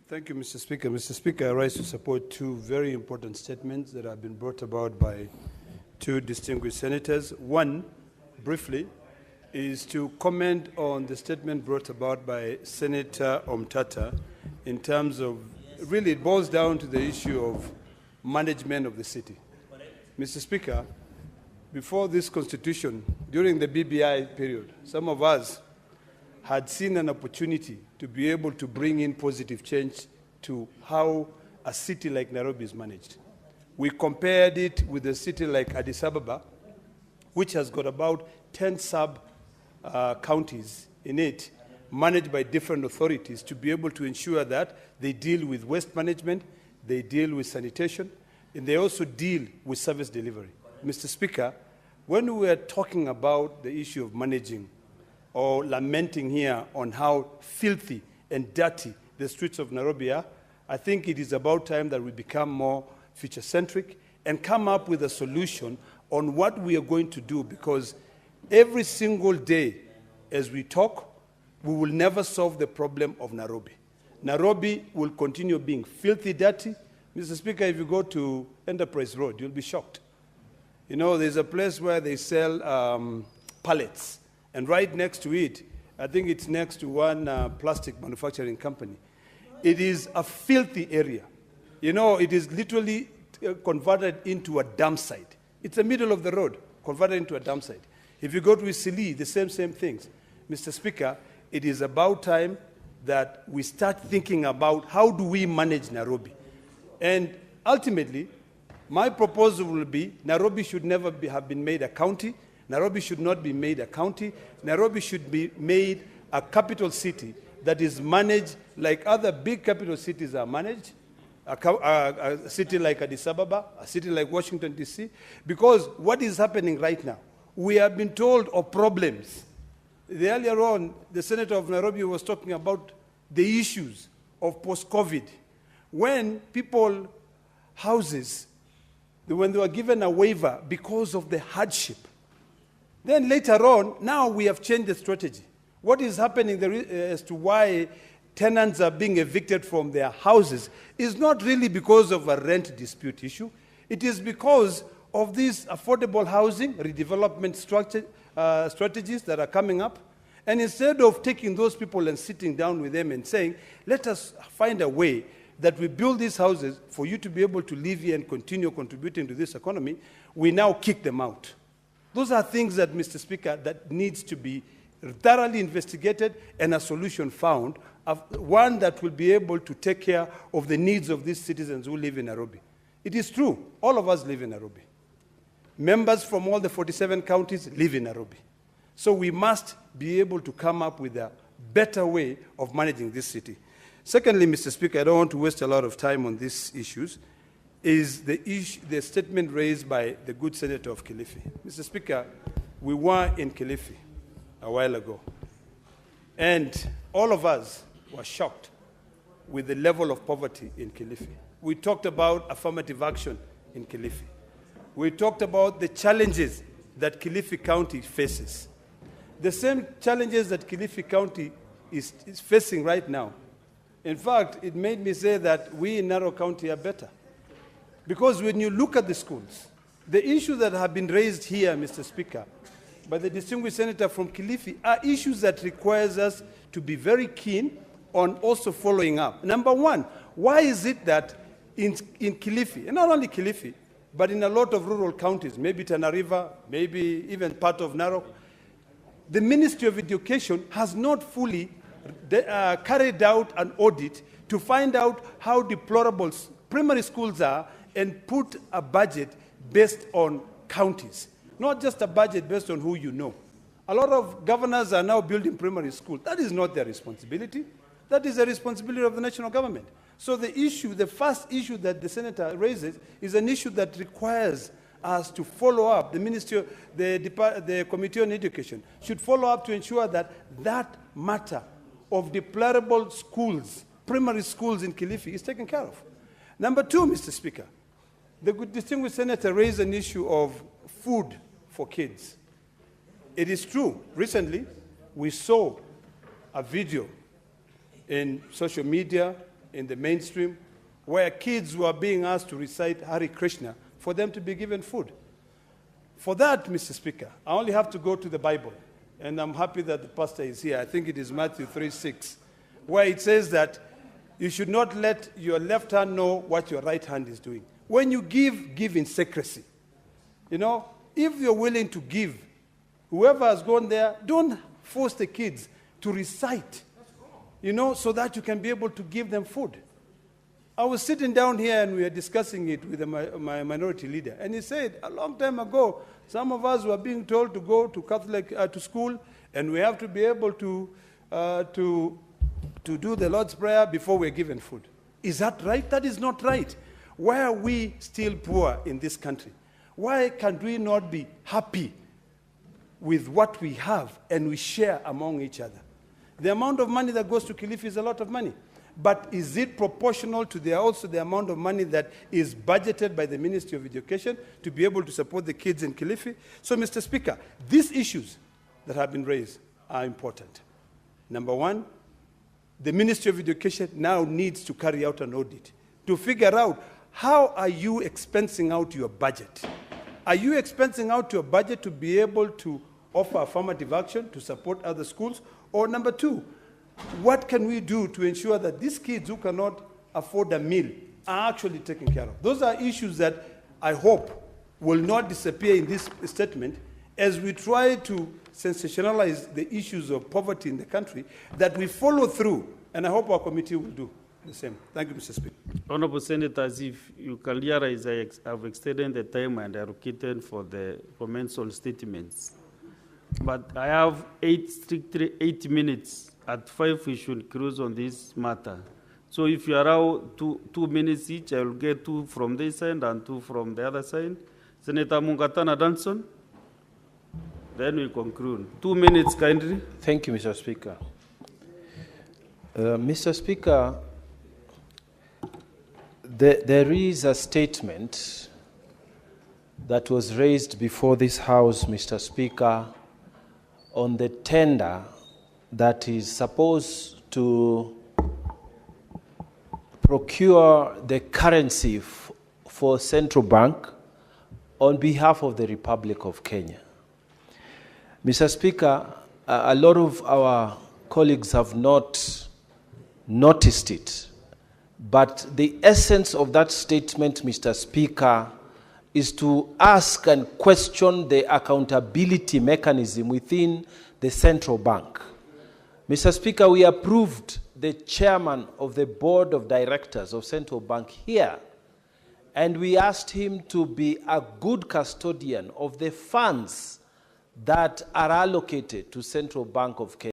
Thank you, Mr. Speaker. Mr. Speaker, I rise to support two very important statements that have been brought about by two distinguished senators. One, briefly, is to comment on the statement brought about by Senator Omtata in terms of, really it boils down to the issue of management of the city. Mr. Speaker, before this constitution, during the BBI period, some of us had seen an opportunity to be able to bring in positive change to how a city like Nairobi is managed. We compared it with a city like Addis Ababa, which has got about 10 sub-counties in it, managed by different authorities to be able to ensure that they deal with waste management, they deal with sanitation, and they also deal with service delivery. Mr. Speaker, when we are talking about the issue of managing or lamenting here on how filthy and dirty the streets of Nairobi are, I think it is about time that we become more future-centric and come up with a solution on what we are going to do, because every single day as we talk, we will never solve the problem of Nairobi. Nairobi will continue being filthy dirty. Mr. Speaker, if you go to Enterprise Road, you'll be shocked. You know, there's a place where they sell pallets. And right next to it, I think it's next to one plastic manufacturing company. It is a filthy area. You know, it is literally converted into a dump site. It's the middle of the road, converted into a dump site. If you go to Isili, the same things. Mr. Speaker, it is about time that we start thinking about how do we manage Nairobi. And ultimately, my proposal will be Nairobi should never have been made a county. Nairobi should not be made a county. Nairobi should be made a capital city that is managed like other big capital cities are managed, a city like Addis Ababa, a city like Washington, D.C., because what is happening right now, we have been told of problems. Earlier on, the Senator of Nairobi was talking about the issues of post-COVID, when people, houses, when they were given a waiver because of the hardship. Then later on, now we have changed the strategy. What is happening there as to why tenants are being evicted from their houses is not really because of a rent dispute issue. It is because of these affordable housing redevelopment strategies that are coming up. And instead of taking those people and sitting down with them and saying, let us find a way that we build these houses for you to be able to live here and continue contributing to this economy, we now kick them out. Those are things that, Mr. Speaker, that needs to be thoroughly investigated and a solution found, one that will be able to take care of the needs of these citizens who live in Nairobi. It is true, all of us live in Nairobi. Members from all the 47 counties live in Nairobi. So we must be able to come up with a better way of managing this city. Secondly, Mr. Speaker, I don't want to waste a lot of time on these issues, is the statement raised by the good senator of Kilifi. Mr. Speaker, we were in Kilifi a while ago, and all of us were shocked with the level of poverty in Kilifi. We talked about affirmative action in Kilifi. We talked about the challenges that Kilifi County faces. The same challenges that Kilifi County is facing right now. In fact, it made me say that we in Narok County are better. Because when you look at the schools, the issues that have been raised here, Mr. Speaker, by the distinguished senator from Kilifi are issues that requires us to be very keen on also following up. Number one, why is it that in Kilifi, and not only Kilifi, but in a lot of rural counties, maybe Tana River, maybe even part of Narok, the Ministry of Education has not fully carried out an audit to find out how deplorable primary schools are and put a budget based on counties, not just a budget based on who you know. A lot of governors are now building primary schools. That is not their responsibility. That is the responsibility of the national government. So the first issue that the senator raises is an issue that requires us to follow up. The Ministry, the Committee on Education should follow up to ensure that that matter of deplorable schools, primary schools in Kilifi, is taken care of. Number two, Mr. Speaker, the distinguished senator raised an issue of food for kids. It is true, recently we saw a video in social media in the mainstream where kids were being asked to recite Hare Krishna for them to be given food. For that, Mr. Speaker, I only have to go to the Bible, and I'm happy that the pastor is here. I think it is Matthew 3:6, where it says that you should not let your left hand know what your right hand is doing. When you give, give in secrecy. You know, if you're willing to give, whoever has gone there, don't force the kids to recite, you know, so that you can be able to give them food. I was sitting down here and we were discussing it with my minority leader, and he said a long time ago, some of us were being told to go to to school, and we have to be able to do the Lord's Prayer before we're given food. Is that right? That is not right. Why are we still poor in this country? Why can we not be happy with what we have and we share among each other? The amount of money that goes to Kilifi is a lot of money. But is it proportional to the amount of money that is budgeted by the Ministry of Education to be able to support the kids in Kilifi? So, Mr. Speaker, these issues that have been raised are important. Number one, the Ministry of Education now needs to carry out an audit to figure out how are you expensing out your budget. Are you expensing out your budget to be able to offer affirmative action to support other schools? Or number two, what can we do to ensure that these kids who cannot afford a meal are actually taken care of? Those are issues that I hope will not disappear in this statement as we try to sensationalize the issues of poverty in the country, that we follow through, and I hope our committee will do the same. Thank you, Mr. Speaker. Honorable Senators, if you can realize, I have extended the time and allocated for the commensal statements. But I have 8 minutes. At 5, we should cruise on this matter. So if you allow 2 minutes each, I will get 2 from this side and 2 from the other side. Senator Mungatana Danson, then we conclude. 2 minutes, kindly. Thank you, Mr. Speaker. Mr. Speaker, there is a statement that was raised before this House, Mr. Speaker, on the tender that is supposed to procure the currency for central bank on behalf of the Republic of Kenya. Mr. Speaker, a lot of our colleagues have not noticed it, but the essence of that statement, Mr. Speaker, is to ask and question the accountability mechanism within the central bank. Mr. Speaker, we approved the chairman of the board of directors of Central Bank here, and we asked him to be a good custodian of the funds that are allocated to Central Bank of Kenya.